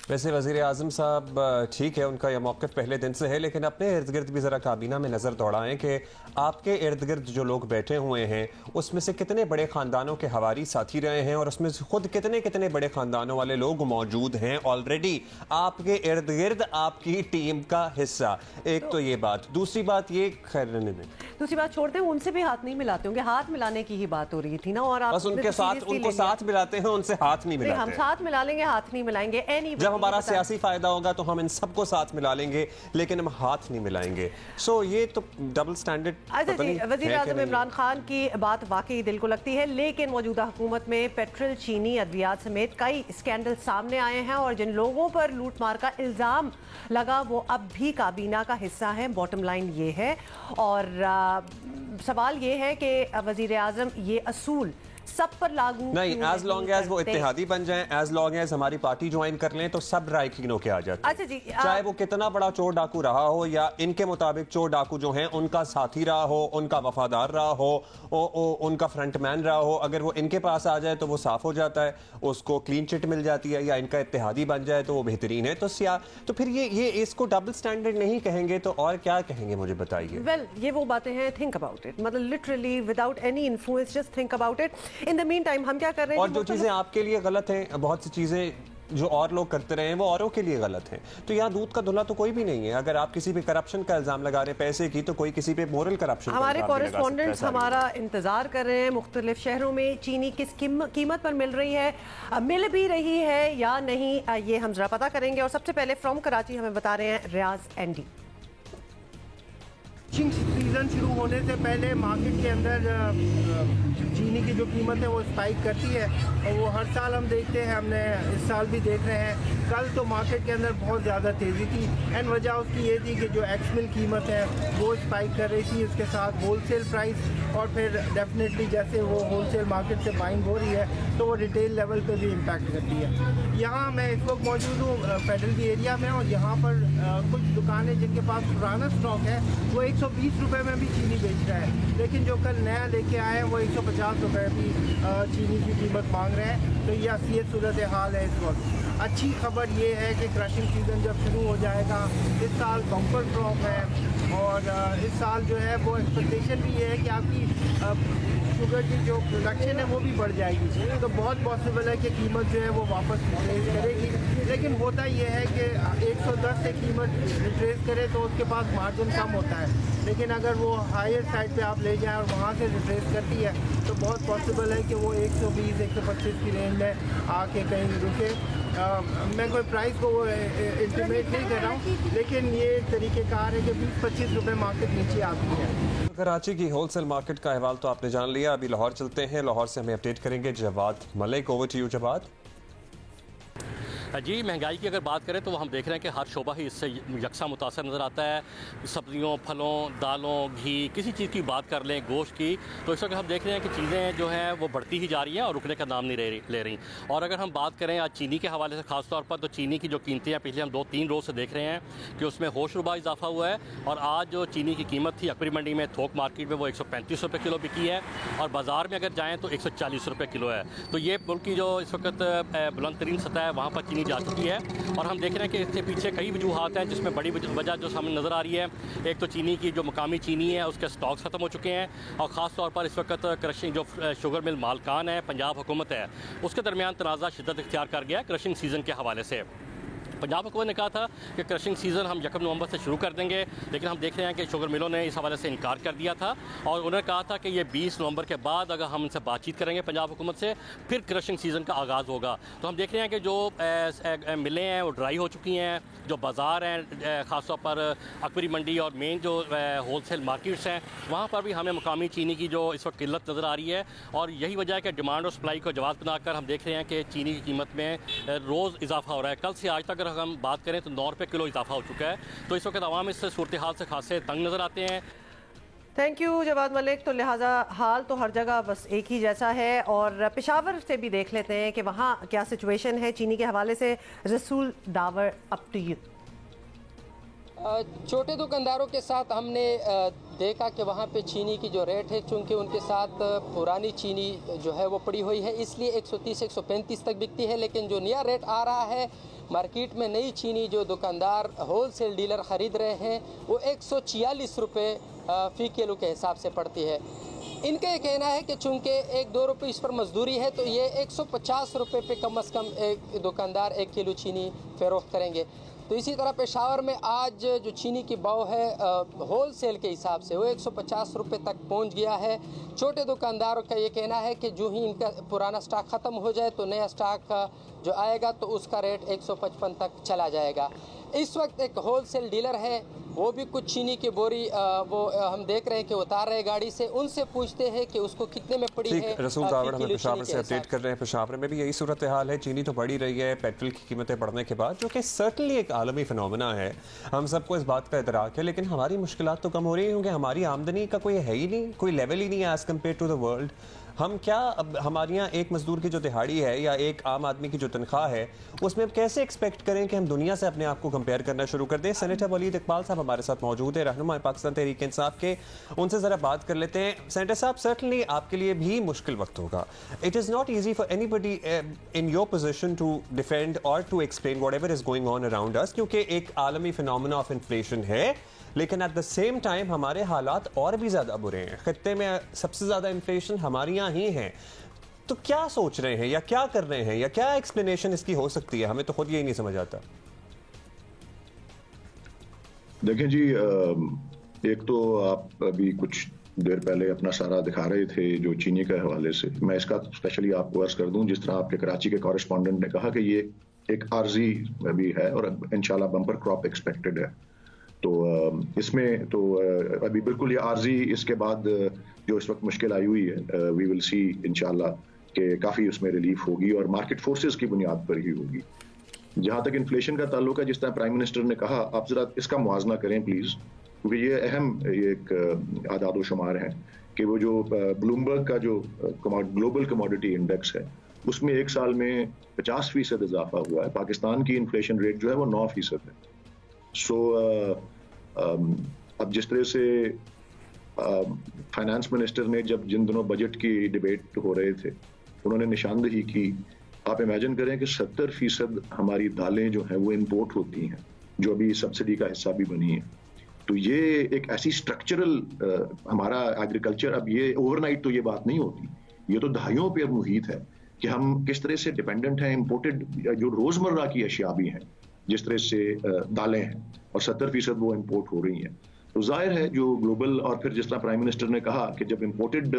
वैसे वज़ीर आज़म साहब ठीक है, उनका यह मौक़िफ़ पहले दिन से है, लेकिन अपने इर्द गिर्द भी ज़रा काबीना में नज़र दौड़ाएं कि आपके इर्द गिर्द जो लोग बैठे हुए हैं उसमें से कितने बड़े ख़ानदानों के हवारी साथी रहे हैं और उसमें से खुद कितने कितने बड़े ख़ानदानों वाले लोग मौजूद हैं ऑलरेडी आपके इर्द गिर्द आपकी टीम का हिस्सा। एक तो ये बात, दूसरी बात ये खैर दूसरी बात छोड़ते हैं, उनसे भी हाथ नहीं मिलाते होंगे, हाथ मिलाने की ही बात हो रही थी ना। और आप बस उनके साथ उनको साथ मिलाते हैं, उनसे हाथ नहीं मिलाते। हम साथ मिला लेंगे, हाथ नहीं मिलाएंगे। जब हमारा सियासी फायदा होगा तो हम इन सबको साथ मिला लेंगे, लेकिन हम हाथ नहीं मिलाएंगे। सो ये तो डबल स्टैंडर्ड। अच्छा जी, वज़ीर आज़म इमरान खान की बात वाकई दिल को लगती है, लेकिन मौजूदा हुकूमत में पेट्रोल, चीनी, अद्वियात समेत कई स्कैंडल सामने आए हैं और जिन लोगों पर लूटमार का इल्ज़ाम लगा वो अब भी काबीना का हिस्सा है। बॉटम लाइन ये है और सवाल ये है कि वज़ीर आज़म ये असूल सब पर लागू नहीं, एज लॉन्ग एज वो इत्तेहादी बन जाएं, एज लॉन्ग एज हमारी पार्टी ज्वाइन कर लें तो सब राइकिंग होके आ जाते हैं। अच्छा जी, चाहे वो कितना बड़ा चोर डाकू रहा हो या इनके मुताबिक चोर डाकू जो हैं उनका साथी रहा हो, उनका वफादार रहा हो, उनका फ्रंटमैन रहा हो, अगर वो इनके पास आ जाए तो वो साफ हो जाता है, उसको क्लीन चिट मिल जाती है, या इनका इत्तेहादी बन जाए तो वो बेहतरीन है। तो फिर ये इसको डबल स्टैंडर्ड नहीं कहेंगे तो और क्या कहेंगे, मुझे बताइए। वेल, ये वो बातें हैं, थिंक अबाउट इट, मतलब literally without any influence, just think about it. In the mean time हम क्या कर रहे हैं, और जो चीजें आपके लिए गलत हैं, बहुत सी चीजें जो और लोग करते रहे हैं वो औरों के लिए गलत है। तो यहाँ दूध का धुला तो कोई भी नहीं है। अगर आप किसी पे करप्शन का इल्जाम लगा रहे हैं पैसे की, तो कोई किसी पे मोरल करप्शन। हमारे कॉरेस्पॉन्डेंट्स हमारा इंतजार कर रहे हैं मुख्तलिफ शहरों में चीनी किस कीमत पर मिल रही है, मिल भी रही है या नहीं, ये हम जरा पता करेंगे। और सबसे पहले फ्रॉम कराची हमें बता रहे हैं रियाज एंडी। सीजन शुरू होने से पहले मार्केट के अंदर चीनी की जो कीमत है वो स्पाइक करती है और वो हर साल हम देखते हैं, हमने इस साल भी देख रहे हैं। कल तो मार्केट के अंदर बहुत ज़्यादा तेज़ी थी एंड वजह उसकी ये थी कि जो एक्स मिल कीमत है वो स्पाइक कर रही थी, उसके साथ होलसेल प्राइस, और फिर डेफिनेटली जैसे वो होलसेल मार्केट से बाइंग हो रही है तो वो रिटेल लेवल पे भी इम्पैक्ट करती है। यहाँ मैं इस वक्त मौजूद हूँ फेडरल की एरिया में और यहाँ पर कुछ दुकानें जिनके पास पुराना स्टॉक है वो 120 रुपये में भी चीनी बेच रहा है, लेकिन जो कल नया लेके आए हैं वो 150 रुपये भी चीनी की कीमत मांग रहे हैं। तो ये असलियत सूरत हाल है इस वक्त। अच्छी खबर ये है कि क्रशिंग सीज़न जब शुरू हो जाएगा, इस साल बम्पर क्रॉप है और इस साल जो है वो एक्सपेक्टेशन भी ये है कि आपकी शुगर की जो प्रोडक्शन है वो भी बढ़ जाएगी। तो बहुत पॉसिबल है कि कीमत जो है वो वापस रिट्रेस करेगी, लेकिन होता ये है कि 110 से कीमत रिट्रेस करे तो उसके पास मार्जिन कम होता है, लेकिन अगर वो हायर साइड पे आप ले जाएं और वहाँ से रिट्रेस करती है तो बहुत पॉसिबल है कि वो 120-125 की रेंज में आके कहीं रुके। मैं कोई प्राइस को इंटीमेट नहीं कर रहा हूँ, लेकिन ये तरीक़ेकार है कि 20-25 रुपये मार्केट नीचे आती है। कराची की होलसेल मार्केट का अहवाल तो आपने जान लिया, अभी लाहौर चलते हैं। लाहौर से हमें अपडेट करेंगे Jawad Malik. Over to you Jawad. जी, महंगाई की अगर बात करें तो हम देख रहे हैं कि हर शोबा ही इससे यकसा मुतासर नज़र आता है। सब्जियों, फलों, दालों, घी, किसी चीज़ की बात कर लें, गोश्त की, तो इस वक्त हम देख रहे हैं कि चीज़ें जो हैं वो बढ़ती ही जा रही हैं और रुकने का नाम नहीं ले रही। और अगर हम बात करें आज चीनी के हवाले से ख़ास तौर पर, तो चीनी की जो कीमतें हैं पिछले हम 2-3 रोज़ से देख रहे हैं कि उसमें होशरुबा इजाफा हुआ है। और आज जो चीनी की कीमत थी अकबरी मंडी में, थोक मार्केट में, वो 135 रुपये किलो बिकी है और बाज़ार में अगर जाएँ तो 140 रुपये किलो है। तो ये मुल्क की जो इस वक्त बुलंद तरीन सतह है वहाँ पर चीनी जा चुकी है। और हम देख रहे हैं कि इसके पीछे कई वजूहात हैं, जिसमें बड़ी वजह जो सामने नज़र आ रही है, एक तो चीनी की जो मकामी चीनी है उसके स्टॉक्स ख़त्म हो चुके हैं और ख़ास तौर पर इस वक्त क्रशिंग जो शुगर मिल मालकान है, पंजाब हुकूमत है, उसके दरमियान तनाज़ा शिद्दत इख्तियार कर गया है क्रशिंग सीज़न के हवाले से। पंजाब हुकूमत ने कहा था कि क्रशिंग सीज़न हम 1 नवंबर से शुरू कर देंगे, लेकिन हम देख रहे हैं कि शुगर मिलों ने इस हवाले से इनकार कर दिया था और उन्होंने कहा था कि ये 20 नवंबर के बाद अगर हम उनसे बातचीत करेंगे पंजाब हुकूमत से, फिर क्रशिंग सीज़न का आगाज़ होगा। तो हम देख रहे हैं कि जो मिलें हैं वो ड्राई हो चुकी हैं, जो बाज़ार हैं ख़ास तौर पर अकबरी मंडी और मेन जो होलसेल मार्केट्स हैं वहाँ पर भी हमें मुकामी चीनी की जो इस वक्त किल्लत नज़र आ रही है। और यही वजह है कि डिमांड और सप्लाई को जवाब बनाकर हम देख रहे हैं कि चीनी की कीमत में रोज़ इजाफा हो रहा है। कल से आज तक अगर हम बात करें तो 9 रुपये किलो इजाफा हो चुका है। तो इस वक्त आवाम इस सूरत हाल से खासे तंग नज़र आते हैं। Thank you Jawad Malik. तो लिहाजा हाल तो हर जगह बस एक ही जैसा है और पेशावर से भी देख लेते हैं कि वहाँ क्या सिचुएशन है चीनी के हवाले से। रसूल दावर, अप टू यू। छोटे दुकानदारों के साथ हमने देखा कि वहाँ पे चीनी की जो रेट है, चूँकि उनके साथ पुरानी चीनी जो है वो पड़ी हुई है, इसलिए 130 से 135 तक बिकती है, लेकिन जो नया रेट आ रहा है मार्केट में नई चीनी जो दुकानदार होलसेल डीलर ख़रीद रहे हैं वो 146 रुपये फ़ी किलो के हिसाब से पड़ती है। इनका ये कहना है कि चूँकि 1-2 रुपये इस पर मजदूरी है तो ये 150 रुपये पे कम से कम एक दुकानदार 1 किलो चीनी फ़रोख्त करेंगे। तो इसी तरह पेशावर में आज जो चीनी की भाव है होलसेल के हिसाब से वो 150 रुपये तक पहुंच गया है। छोटे दुकानदारों का ये कहना है कि जो ही इनका पुराना स्टॉक ख़त्म हो जाए तो नया स्टॉक जो आएगा तो उसका रेट 155 तक चला जाएगा। इस वक्त एक होलसेल डीलर है, वो भी कुछ चीनी की बोरी वो हम देख रहे हैं कि उतार रहे गाड़ी से, उनसे पूछते हैं कि उसको कितने में पड़ी है। रसूल तावड़ हमें पेशावर से अपडेट कर रहे हैं। पेशावर में भी यही सूरत हाल है, चीनी तो बढ़ी रही है पेट्रोल की कीमतें बढ़ने के बाद, जो कि सर्टनली एक आलमी फिनोमेना है, हम सबको इस बात का इदराक है। लेकिन हमारी मुश्किलात तो कम हो रही है क्योंकि हमारी आमदनी का कोई है ही नहीं, कोई लेवल ही नहीं है as compare to the world. हम क्या अब हमारे यहाँ एक मजदूर की जो दिहाड़ी है या एक आम आदमी की जो तनख्वाह है उसमें अब कैसे एक्सपेक्ट करें कि हम दुनिया से अपने आप को कंपेयर करना शुरू कर दें। सेनेटर वलीद इकबाल साहब हमारे साथ मौजूद है, रहनुमा पाकिस्तान तहरीक इंसाफ के, उनसे ज़रा बात कर लेते हैं। सेनेटर साहब, सर्टनली आपके लिए भी मुश्किल वक्त होगा। It is not easy for anybody in your position to defend और to explain whatever is going on around us, क्योंकि एक आलमी फिनोमेना ऑफ इन्फ्लेशन है, लेकिन एट द सेम टाइम हमारे हालात और भी ज़्यादा बुरे हैं। खत्ते में सबसे ज़्यादा इन्फ्लेशन हमारे यहाँ ही है। तो क्या सोच रहे हैं या क्या कर रहे हैं या क्या एक्सप्लेनेशन इसकी हो सकती है? हमें तो खुद यही नहीं समझ आता। देखें जी, एक तो आप अभी कुछ देर पहले अपना सारा दिखा रहे थे जो चीनी के हवाले से, मैं इसका स्पेशली आपको अर्ज कर दूं, जिस तरह आपके कराची के कॉरेस्पॉन्डेंट ने कहा कि ये एक आर्जी भी है और इंशाल्लाह बम्पर क्रॉप एक्सपेक्टेड है। तो इसमें तो अभी बिल्कुल ये आर्जी, इसके बाद जो इस वक्त मुश्किल आई हुई है वी विल सी इंशाल्लाह कि काफ़ी उसमें रिलीफ होगी और मार्केट फोर्सेस की बुनियाद पर ही होगी। जहाँ तक इन्फ्लेशन का ताल्लुक है, जिस तरह प्राइम मिनिस्टर ने कहा, आप जरा इसका मुआवजा करें प्लीज़, क्योंकि ये अहम एक आदाद शुमार है कि वो जो ब्लूमबर्ग का जो ग्लोबल कमोडिटी इंडेक्स है उसमें एक साल में 50% इजाफा हुआ है। पाकिस्तान की इन्फ्लेशन रेट जो है वो 9% है। सो अब जिस तरह से फाइनेंस मिनिस्टर ने जब जिन दिनों बजट की डिबेट हो रहे थे उन्होंने निशानदेही की, आप इमेजिन करें कि 70% हमारी दालें जो हैं वो इंपोर्ट होती हैं, जो अभी सब्सिडी का हिस्सा भी बनी है। तो ये एक ऐसी स्ट्रक्चरल हमारा एग्रीकल्चर, अब ये ओवरनाइट तो ये बात नहीं होती, ये तो दहाइयों पे अब मुहित है कि हम किस तरह से डिपेंडेंट हैं इंपोर्टेड जो रोजमर्रा की अशिया भी हैं, जिस तरह से दालें हैं और 70% वो इंपोर्ट हो रही हैं। तो जाहिर है जो ग्लोबल, और फिर जिस तरह प्राइम मिनिस्टर ने कहा कि जब इंपोर्टेड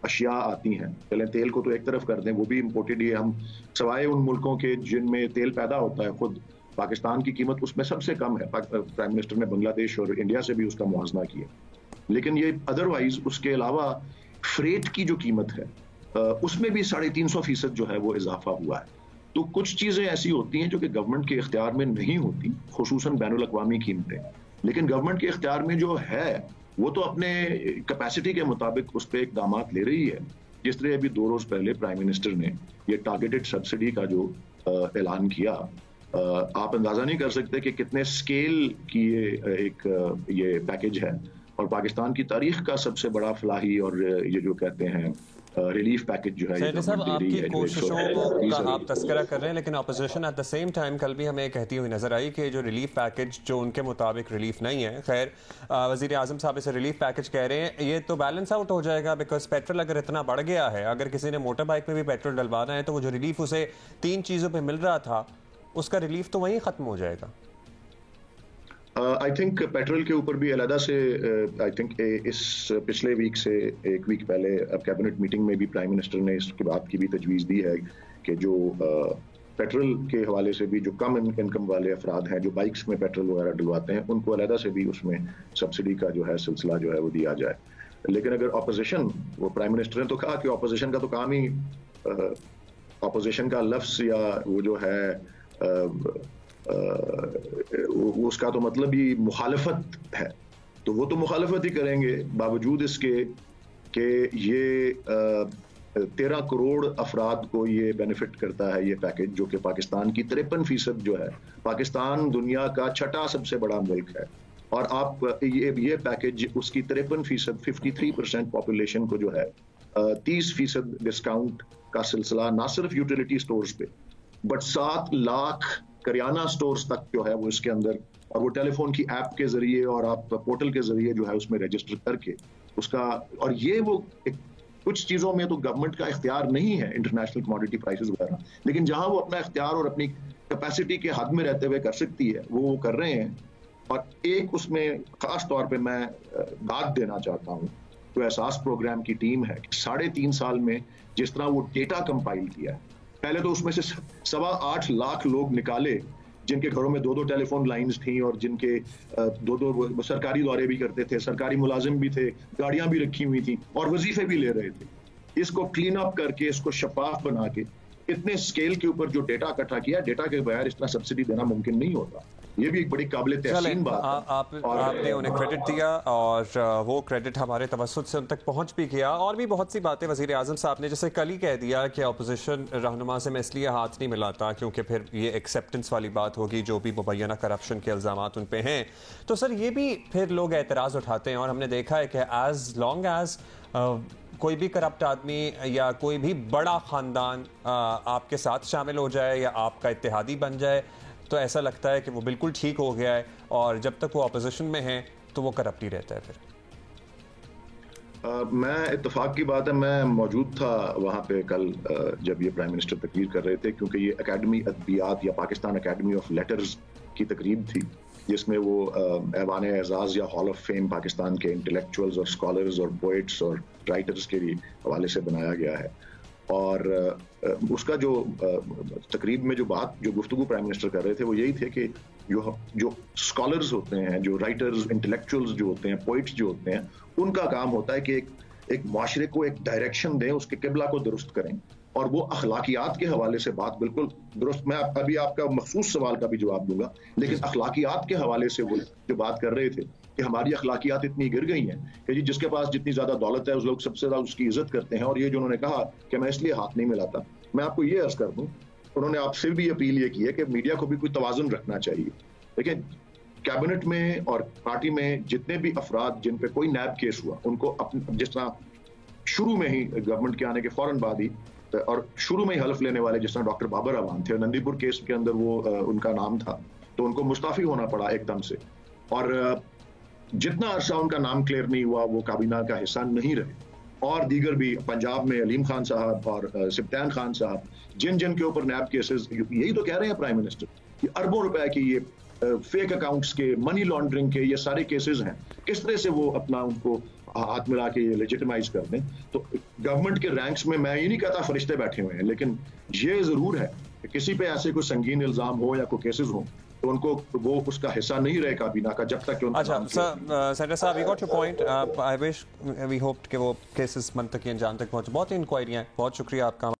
अशिया आती हैं, पहले तेल को तो एक तरफ कर दें, वो भी इंपोर्टेड ही है। हम सवाए उन मुल्कों के जिनमें तेल पैदा होता है, खुद पाकिस्तान की कीमत उसमें सबसे कम है। प्राइम मिनिस्टर ने बांग्लादेश और इंडिया से भी उसका मुआवजा किया, लेकिन ये अदरवाइज उसके अलावा फ्रेट की जो कीमत है उसमें भी 350% जो है वो इजाफा हुआ है। तो कुछ चीज़ें ऐसी होती हैं जो कि गवर्नमेंट के इख्तियार में नहीं होती, खुसूसन बैनुल अक़वामी कीमतें, लेकिन गवर्नमेंट के इख्तियार में जो है वो तो अपने कैपेसिटी के मुताबिक उस पर इक़दाम ले रही है। जिस तरह अभी 2 रोज़ पहले प्राइम मिनिस्टर ने ये टारगेटेड सब्सिडी का जो ऐलान किया, आप अंदाज़ा नहीं कर सकते कि कितने स्केल की ये पैकेज है, और पाकिस्तान की तारीख का सबसे बड़ा फलाही और ये जो कहते हैं रिलीफ पैकेज जो है। साहब, आपकी कोशिशों का आप तस्करा कर रहे हैं, लेकिन opposition at the same time कल भी हमें कहती हुई नजर आई कि जो रिलीफ पैकेज जो उनके मुताबिक रिलीफ नहीं है। खैर, वजीर आजम साहब इसे रिलीफ पैकेज कह रहे हैं, ये तो बैलेंस आउट हो जाएगा बिकॉज पेट्रोल अगर इतना बढ़ गया है, अगर किसी ने मोटर बाइक में भी पेट्रोल डलवाना है तो वो जो रिलीफ उसे 3 चीज़ों पर मिल रहा था उसका रिलीफ तो वहीं ख़त्म हो जाएगा। आई थिंक पेट्रोल के ऊपर भी अलहदा से आई थिंक इस पिछले वीक से 1 वीक पहले कैबिनेट मीटिंग में भी प्राइम मिनिस्टर ने इसके बात की भी तजवीज़ दी है कि जो पेट्रोल के हवाले से भी जो कम इनकम वाले अफराद हैं जो बाइक्स में पेट्रोल वगैरह डलवाते हैं, उनको अलहदा से भी उसमें सब्सिडी का जो है सिलसिला जो है वो दिया जाए। लेकिन अगर ऑपोजिशन, वो प्राइम मिनिस्टर ने तो कहा कि ऑपोजिशन का तो काम ही, ऑपोजिशन का लफ्ज़ या वो जो है उसका तो मतलब ही मुखालफत है, तो वो तो मुखालफत ही करेंगे बावजूद इसके कि ये 13 करोड़ अफराद को ये बेनिफिट करता है ये पैकेज, जो कि पाकिस्तान की 53% जो है। पाकिस्तान दुनिया का 6ठा सबसे बड़ा मुल्क है और आप ये पैकेज उसकी 53%, 53% पॉपुलेशन को जो है 30% डिस्काउंट का सिलसिला ना सिर्फ यूटिलिटी स्टोर्स पे बट 7 लाख करियाना स्टोर्स तक जो है वो इसके अंदर, और वो टेलीफोन की ऐप के जरिए और आप पोर्टल के जरिए जो है उसमें रजिस्टर करके उसका, और ये वो कुछ चीजों में तो गवर्नमेंट का इख्तियार नहीं है, इंटरनेशनल कमोडिटी प्राइसेस वगैरह, लेकिन जहां वो अपना इख्तियार और अपनी कैपेसिटी के हद में रहते हुए कर सकती है वो कर रहे हैं। और एक उसमें खास तौर पे मैं दाद देना चाहता हूँ तो एहसास प्रोग्राम की टीम है, 3.5 साल में जिस तरह वो डेटा कंपाइल किया है, पहले तो उसमें से 8.25 लाख लोग निकाले जिनके घरों में 2-2 टेलीफोन लाइंस थी और जिनके 2-2 सरकारी दौरे भी करते थे, सरकारी मुलाजिम भी थे, गाड़ियां भी रखी हुई थी और वजीफे भी ले रहे थे। इसको क्लीन अप करके, इसको शफाफ बना के, इतने स्केल के ऊपर जो डेटा इकट्ठा किया, डेटा के बगैर इतना सब्सिडी देना मुमकिन नहीं होता। ये भी एक बड़ी काबिल तहसीन बात है। आपने उन्हें क्रेडिट दिया और वो क्रेडिट हमारे तवज्जुह से उन तक पहुंच भी गया। और भी बहुत सी बातें वज़ीर आज़म साहब ने जैसे कल ही कह दिया कि अपोजिशन रहनुमा से मैं इसलिए हाथ नहीं मिलाता क्योंकि फिर ये एक्सेप्टेंस वाली बात होगी, जो भी मुबैना करप्शन के इल्ज़ामात उन पे हैं। तो सर ये भी फिर लोग एतराज़ उठाते हैं और हमने देखा है कि एज लॉन्ग एज कोई भी करप्ट आदमी या कोई भी बड़ा ख़ानदान आपके साथ शामिल हो जाए या आपका इत्तेहादी बन जाए तो ऐसा लगता है कि वो बिल्कुल ठीक हो गया है, और जब तक वो अपोजिशन में है तो वो करप्ट ही रहता है। फिर मैं इत्तेफाक की बात है, मैं मौजूद था वहाँ पे कल जब ये प्राइम मिनिस्टर तकरीर कर रहे थे, क्योंकि ये अकेडमी अदबियात या पाकिस्तान अकेडमी ऑफ लेटर्स की तकरीब थी जिसमें वो ऐवान एजाज़ या हॉल ऑफ फेम पाकिस्तान के इंटेलेक्चुअल्स और स्कॉलर्स और पोइट्स और राइटर्स के हवाले से बनाया गया है। और उसका जो तकरीब में जो गुफ्तगू प्राइम मिनिस्टर कर रहे थे वो यही थे कि जो स्कॉलर्स होते हैं, जो राइटर्स, इंटेलेक्चुअल्स जो होते हैं, पोइट्स जो होते हैं, उनका काम होता है कि एक माशरे को एक डायरेक्शन दें, उसके किबला को दुरुस्त करें, और वो अखलाकियात के हवाले से बात बिल्कुल दुरुस्त। मैं अभी आपका मखसूस सवाल का भी जवाब दूंगा, लेकिन अखलाकियात के हवाले से वो जो बात कर रहे थे कि हमारी अखलाकियात इतनी गिर गई हैं कि जी जिसके पास जितनी ज्यादा दौलत है उस लोग सबसे ज्यादा उसकी इज्जत करते हैं। और ये जो उन्होंने कहा कि मैं इसलिए हाथ नहीं मिलाता, मैं आपको ये अर्ज कर दूं, उन्होंने आपसे भी अपील ये की है कि मीडिया को भी कोई तवाजुन रखना चाहिए। लेकिन कैबिनेट में और पार्टी में जितने भी अफराद जिन पे कोई नैब केस हुआ, उनको जिस तरह शुरू में ही गवर्नमेंट के आने के फौरन बाद ही और शुरू में ही हल्फ लेने वाले जिस तरह डॉक्टर बाबर अवान थे, नंदीपुर केस के अंदर वो उनका नाम था, तो उनको मुस्ताफी होना पड़ा एकदम से। और जितना अरसा उनका नाम क्लियर नहीं हुआ वो काबीना का हिस्सा नहीं रहे। और दीगर भी पंजाब में अलीम खान साहब और सिब्तान खान साहब, जिन जिन के ऊपर नैब केसेस, यही तो कह रहे हैं प्राइम मिनिस्टर कि अरबों रुपए की ये फेक अकाउंट्स के, मनी लॉन्ड्रिंग के ये सारे केसेस हैं, किस तरह से वो अपना उनको हाथ मिला के ये लेजिटिमाइज कर दें। तो गवर्नमेंट के रैंक्स में मैं ये नहीं कहता फरिश्ते बैठे हुए हैं, लेकिन ये जरूर है कि किसी पे ऐसे कोई संगीन इल्जाम हो या कोई केसेस हो तो उनको वो उसका हिस्सा नहीं रहे काबीना का जब तक कि उनका। अच्छा सेनेटर साहब, we got your point. I wish we hoped कि वो केसेस मन तक अंजाम तक पहुंचे। बहुत ही इंक्वायरियां, बहुत शुक्रिया आपका।